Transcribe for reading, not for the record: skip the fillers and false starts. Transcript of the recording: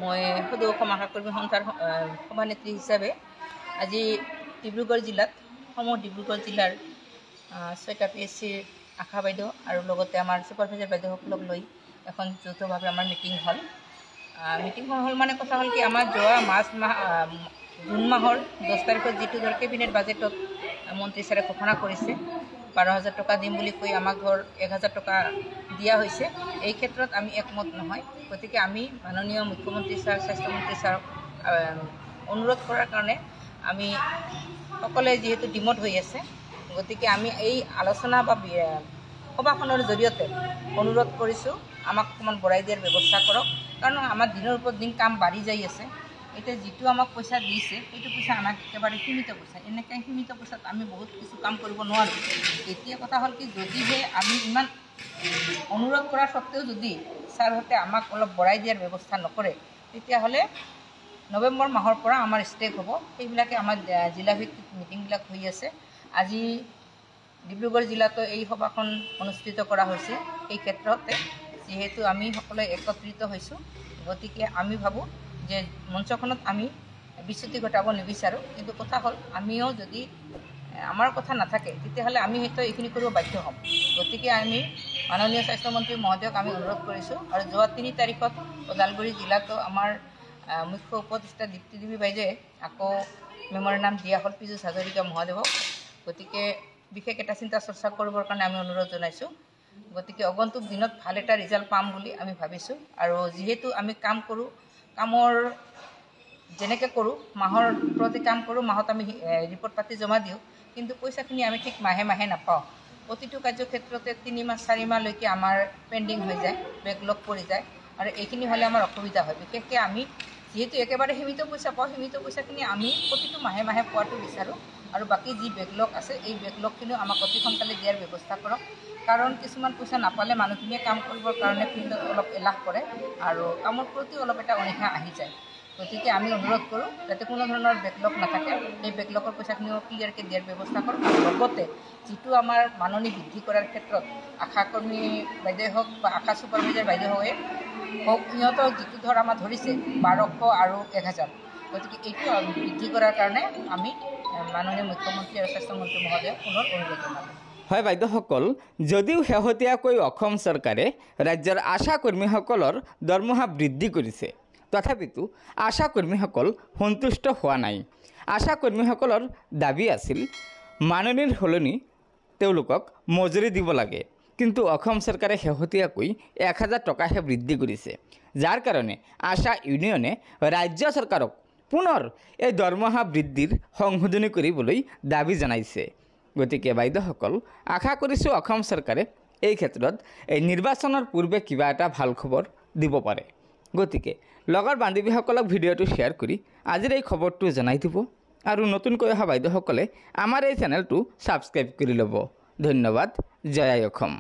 মই সদৌ অসম আশা কৰ্মী সন্থাৰ সভানেত্ৰী হিচাপে আজি ডিব্ৰুগড় জিলাত ডিব্ৰুগড় জিলাৰ 6টা PSCৰ আশা বাইদেউ আৰু লগতে আমাৰ ছুপাৰভাইজাৰ বাইদেউসকলক লৈ এখন যৌথভাৱে আমাৰ মিটিং হ'ল। মিটিংখন হ'ল মানে কথা হ'ল কি আমাৰ যোৱা জুন মাহৰ 10 তাৰিখত যিটো ধৰ কেবিনেট বাজেটত মন্ত্ৰী ছাৰে ঘোষণা কৰিছে 12,000 টকা দিম বুলি কৈ আমাক ধৰ 1,000 টকা দিয়া হৈছে। এই ক্ষেত্ৰত আমি একমত নহয়। গতিকে আমি মাননীয় মুখ্যমন্ত্ৰী ছাৰ স্বাস্থ্যমন্ত্ৰী ছাৰক অনুৰোধ কৰাৰ কাৰণে আমি সকলোৱে যিহেতু ডিমত হৈ আছে, গতিকে আমি এই আলোচনা বা সভাখনৰ জৰিয়তে অনুৰোধ কৰিছোঁ আমাক অকণমান বঢ়াই দিয়াৰ ব্যৱস্থা কৰক। কাৰণ আমাৰ দিনৰ ওপৰত দিন কাম বাঢ়ি যাই আছে। এতিয়া যিটো আমাক পইচা দিছে সেইটো পইচা আমাক একেবাৰে সীমিত পইচা। এনেকৈ সীমিত পইচাত আমি বহুত কিছু কাম কৰিব নোৱাৰোঁ। এতিয়া কথা হ'ল কি যদিহে আমি ইমান অনুৰোধ কৰাৰ স্বত্তেও যদি ছাৰহঁতে আমাক অলপ বঢ়াই দিয়াৰ ব্যৱস্থা নকৰে, তেতিয়াহ'লে নৱেম্বৰ মাহৰ পৰা আমাৰ ষ্ট্ৰেক হ'ব। সেইবিলাকে আমাৰ জিলাভিত্তিক মিটিংবিলাক হৈ আছে। আজি ডিব্ৰুগড় জিলাতো এই সভাখন অনুষ্ঠিত কৰা হৈছে। এই ক্ষেত্ৰতে যিহেতু আমি সকলোৱে একত্ৰিত হৈছোঁ, গতিকে আমি ভাবোঁ যে মঞ্চখনত আমি বিচ্যুতি ঘটাব নিবিচাৰোঁ। কিন্তু কথা হ'ল আমিও যদি আমাৰ কথা নাথাকে তেতিয়াহ'লে আমি হয়তো এইখিনি কৰিব বাধ্য হ'ম। গতিকে আমি মাননীয় স্বাস্থ্যমন্ত্ৰী মহোদয়ক আমি অনুৰোধ কৰিছোঁ। আৰু যোৱা 3 তাৰিখত ওদালগুৰি জিলাতো আমাৰ মুখ্য উপদেষ্টা দীপ্তি দেৱী বাইদেৱে আকৌ মেমৰেণ্ডাম দিয়া হ'ল পীযুষ হাজৰিকা মহোদয়ক। গতিকে বিশেষ এটা চিন্তা চৰ্চা কৰিবৰ কাৰণে আমি অনুৰোধ জনাইছোঁ। গতিকে আগন্তুক দিনত ভাল এটা ৰিজাল্ট পাম বুলি আমি ভাবিছোঁ। আৰু যিহেতু আমি কাম কৰোঁ, কামৰ যেনেকৈ কৰোঁ মাহৰ প্ৰতি কাম কৰোঁ, মাহত আমি ৰিপৰ্ট পাতি জমা দিওঁ, কিন্তু পইচাখিনি আমি ঠিক মাহে মাহে নাপাওঁ। প্ৰতিটো কাৰ্যক্ষেত্ৰতে 3 মাহ 4 মাহলৈকে আমাৰ পেণ্ডিং হৈ যায়, বেকলগ পৰি যায়। আৰু এইখিনি হ'লে আমাৰ অসুবিধা হয়। বিশেষকৈ আমি যিহেতু একেবাৰে সীমিত পইচা পাওঁ, সীমিত পইচাখিনি আমি প্ৰতিটো মাহে মাহে পোৱাটো বিচাৰোঁ। আৰু বাকী যি বেকলগ আছে এই বেকলগখিনিও আমাক অতি সোনকালে দিয়াৰ ব্যৱস্থা কৰক। কাৰণ কিছুমান পইচা নাপালে মানুহখিনিয়ে কাম কৰিবৰ কাৰণে ফিল্ডত অলপ এলাহ কৰে আৰু কামৰ প্ৰতি অলপ এটা অনীহা আহি যায়। গতিকে আমি অনুৰোধ কৰোঁ যাতে কোনো ধৰণৰ বেকলগ নাথাকে, এই বেকলগৰ পইচাখিনিও ক্লিয়াৰকৈ দিয়াৰ ব্যৱস্থা কৰক। আৰু লগতে যিটো আমাৰ মাননি বৃদ্ধি কৰাৰ ক্ষেত্ৰত আশা কৰ্মী বাইদেউ হওক বা আশা ছুপাৰভাইজাৰ বাইদেউ হওক, সিহঁতক যিটো ধৰ আমাৰ ধৰিছে 1200 আৰু 1,000, গতিকে এইটো বৃদ্ধি কৰাৰ কাৰণে আমি মাননীয় মুখ্যমন্ত্ৰী আৰু স্বাস্থ্যমন্ত্ৰী মহোদয়ক পুনৰ অনুৰোধ জনালোঁ। হয় বাইদেউসকল, যদিও শেহতীয়াকৈ অসম চৰকাৰে ৰাজ্যৰ আশা কৰ্মীসকলৰ দৰমহা বৃদ্ধি কৰিছে, তথাপিতো আশা কৰ্মীসকল সন্তুষ্ট হোৱা নাই। আশা কৰ্মীসকলৰ দাবী আছিল মাননিৰ সলনি তেওঁলোকক মজুৰি দিব লাগে। কিন্তু অসম চৰকাৰে শেহতীয়াকৈ 1,000 টকাহে বৃদ্ধি কৰিছে, যাৰ কাৰণে আশা ইউনিয়নে ৰাজ্য চৰকাৰক পুনৰ এই দৰমহা বৃদ্ধিৰ সংশোধনী কৰিবলৈ দাবী জনাইছে। গতিকে বাইদেউসকল, আশা কৰিছোঁ অসম চৰকাৰে এই ক্ষেত্ৰত এই নিৰ্বাচনৰ পূৰ্বে কিবা এটা ভাল খবৰ দিব পাৰে। গতিকে লগৰ বান্ধৱীসকলক ভিডিঅ'টো শ্বেয়াৰ কৰি আজিৰ এই খবৰটো জনাই দিব। আৰু নতুনকৈ অহা বাইদেউসকলে আমাৰ এই চেনেলটো ছাবস্ক্ৰাইব কৰি ল'ব। ধন্যবাদ। জয় আই অসম।